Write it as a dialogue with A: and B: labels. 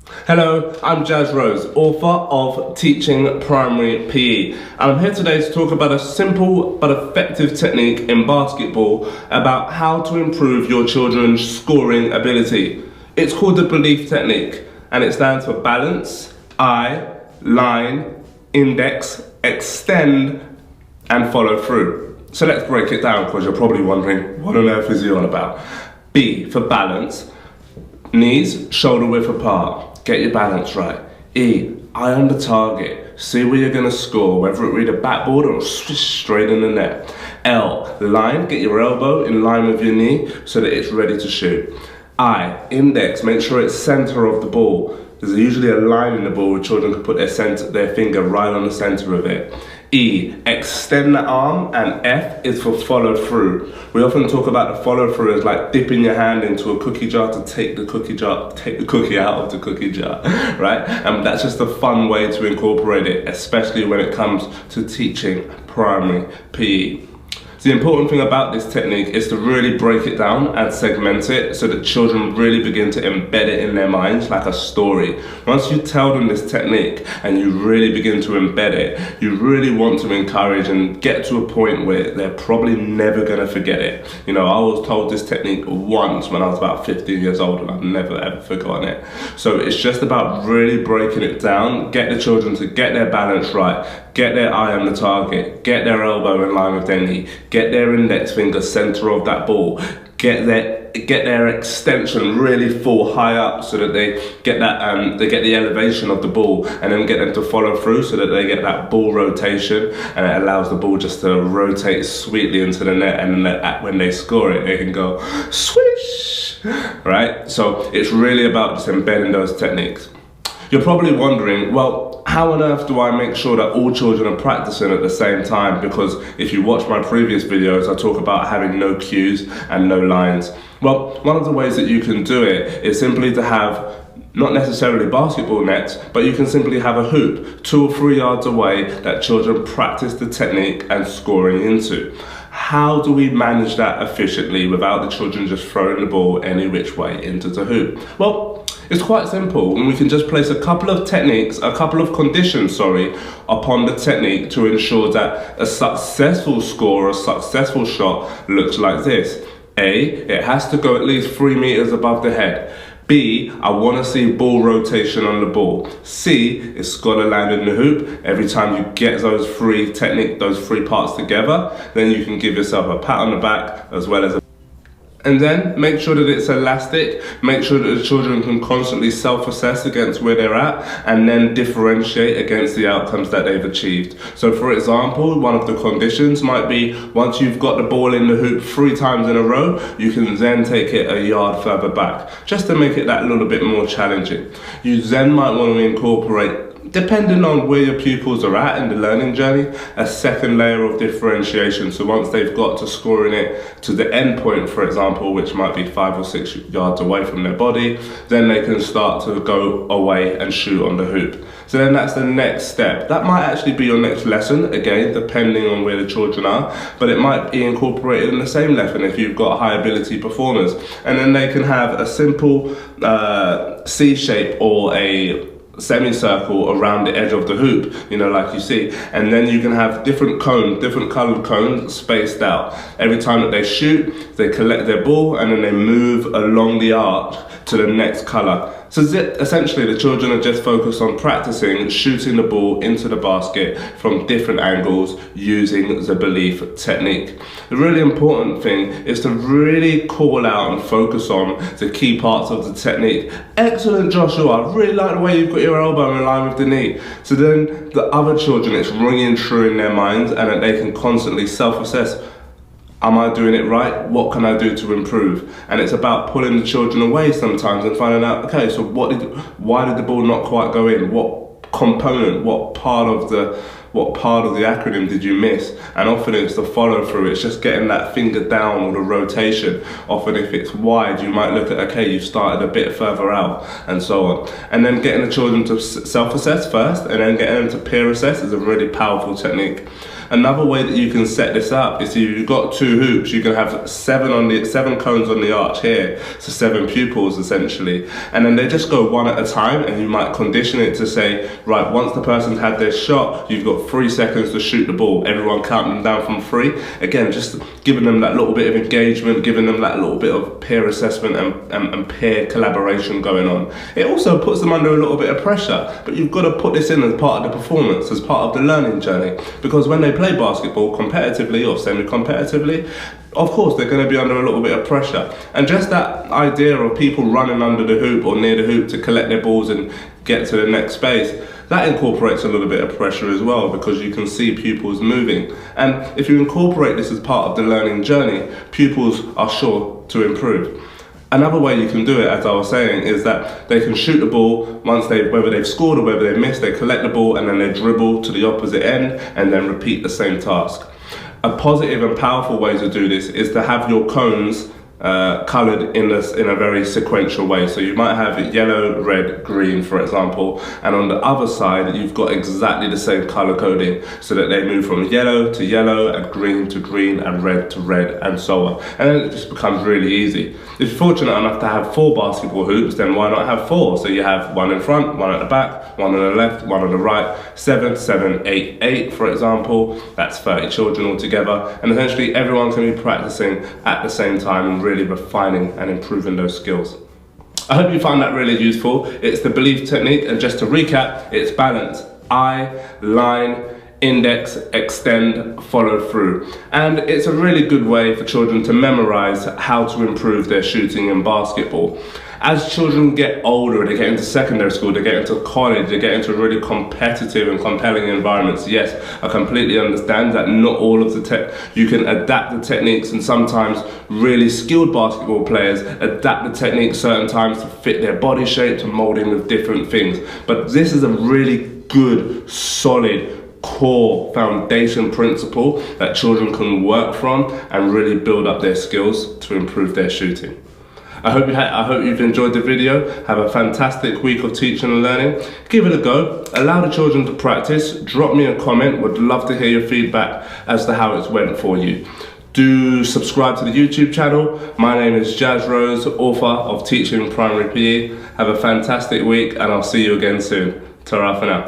A: Hello, I'm Jazz Rose, author of Teaching Primary PE, and I'm here today to talk about a simple but effective technique in basketball about how to improve your children's scoring ability. It's called the belief technique, and it stands for balance, eye, line, index, extend, and follow through. So let's break it down, because you're probably wondering, what on earth is he on about? B for balance, knees shoulder width apart. Get your balance right. E, eye on the target. See where you're going to score, whether it be the backboard or swish straight in the net. L, line. Get your elbow in line with your knee so that it's ready to shoot. I, index. Make sure it's center of the ball. There's usually a line in the ball where children can put their finger right on the center of it. E, extend the arm, and F is for follow through. We often talk about the follow through as like dipping your hand into a cookie jar to take the cookie out of the cookie jar, right? And that's just a fun way to incorporate it, especially when it comes to teaching primary PE. The important thing about this technique is to really break it down and segment it so that children really begin to embed it in their minds like a story. Once you tell them this technique and you really begin to embed it, you really want to encourage and get to a point where they're probably never going to forget it. You know, I was told this technique once when I was about 15 years old and I've never ever forgotten it. So it's just about really breaking it down, get the children to get their balance right, get their eye on the target, get their elbow in line with their knee, get their index finger center of that ball, get their extension really full high up so that they get that they get the elevation of the ball, and then get them to follow through so that they get that ball rotation, and it allows the ball just to rotate sweetly into the net, and then when they score it they can go swish, right? So it's really about just embedding those techniques. You're probably wondering, well, how on earth do I make sure that all children are practicing at the same time? Because if you watch my previous videos, I talk about having no cues and no lines. Well, one of the ways that you can do it is simply to have not necessarily basketball nets, but you can simply have a hoop 2 or 3 yards away that children practice the technique and scoring into. How do we manage that efficiently without the children just throwing the ball any which way into the hoop? Well, it's quite simple, and we can just place a couple of conditions, upon the technique to ensure that a successful score, a successful shot looks like this. A, it has to go at least 3 meters above the head. B, I want to see ball rotation on the ball. C, it's got to land in the hoop. Every time you get those three parts together, then you can give yourself a pat on the back as well as a... And then make sure that it's elastic, make sure that the children can constantly self-assess against where they're at, and then differentiate against the outcomes that they've achieved. So for example, one of the conditions might be, once you've got the ball in the hoop 3 times in a row, you can then take it a yard further back, just to make it that little bit more challenging. You then might want to incorporate, depending on where your pupils are at in the learning journey, a second layer of differentiation. So once they've got to scoring it to the end point, for example, which might be 5 or 6 yards away from their body, then they can start to go away and shoot on the hoop. So then that's the next step. That might actually be your next lesson, again, depending on where the children are, but it might be incorporated in the same lesson if you've got high ability performers. And then they can have a simple C shape or a semicircle around the edge of the hoop, you know, like you see, and then you can have different colored cones spaced out. Every time that they shoot, they collect their ball and then they move along the arc to the next color. So essentially the children are just focused on practicing shooting the ball into the basket from different angles using the belief technique. The really important thing is to really call out and focus on the key parts of the technique. Excellent, Joshua, I really like the way you've got your elbow in line with the knee. So then the other children, it's ringing true in their minds, and that they can constantly self-assess. Am I doing it right? What can I do to improve? And it's about pulling the children away sometimes and finding out, okay, so why did the ball not quite go in? What component, what part of the acronym did you miss? And often it's the follow through, it's just getting that finger down or the rotation. Often if it's wide, you might look at, okay, you've started a bit further out, and so on. And then getting the children to self-assess first, and then getting them to peer assess is a really powerful technique. Another way that you can set this up is if you've got 2 hoops, you can have 7 cones on the arch here, so 7 pupils essentially, and then they just go one at a time, and you might condition it to say, right, once the person's had their shot, you've got 3 seconds to shoot the ball. Everyone count them down from 3. Again, just giving them that little bit of engagement, giving them that little bit of peer assessment and peer collaboration going on. It also puts them under a little bit of pressure, but you've got to put this in as part of the performance, as part of the learning journey, because when they play basketball competitively or semi-competitively, of course they're going to be under a little bit of pressure. And just that idea of people running under the hoop or near the hoop to collect their balls and get to the next space, that incorporates a little bit of pressure as well, because you can see pupils moving. And if you incorporate this as part of the learning journey, pupils are sure to improve. Another way you can do it, as I was saying, is that they can shoot the ball once whether they've scored or whether they've missed, they collect the ball and then they dribble to the opposite end and then repeat the same task. A positive and powerful way to do this is to have your cones coloured in a very sequential way. So you might have yellow, red, green, for example, and on the other side you've got exactly the same colour coding, so that they move from yellow to yellow and green to green and red to red and so on. And then it just becomes really easy. If you're fortunate enough to have 4 basketball hoops, then why not have 4? So you have 1 in front, 1 at the back, 1 on the left, 1 on the right, 7, 7, 8, 8, for example. That's 30 children altogether, and essentially everyone can be practicing at the same time and really refining and improving those skills. I hope you find that really useful. It's the belief technique, and just to recap, it's balance: eye, line, index, extend, follow through. And it's a really good way for children to memorize how to improve their shooting in basketball. As children get older, they get into secondary school, they get into college, they get into really competitive and compelling environments. Yes, I completely understand that not all of you can adapt the techniques, and sometimes really skilled basketball players adapt the techniques certain times to fit their body shape, to mold in with different things. But this is a really good, solid, core foundation principle that children can work from and really build up their skills to improve their shooting. I hope you've enjoyed the video. Have a fantastic week of teaching and learning. Give it a go. Allow the children to practice. Drop me a comment. Would love to hear your feedback as to how it's went for you. Do subscribe to the YouTube channel. My name is Jazz Rose, author of Teaching Primary PE. Have a fantastic week, and I'll see you again soon. Ta-ra for now.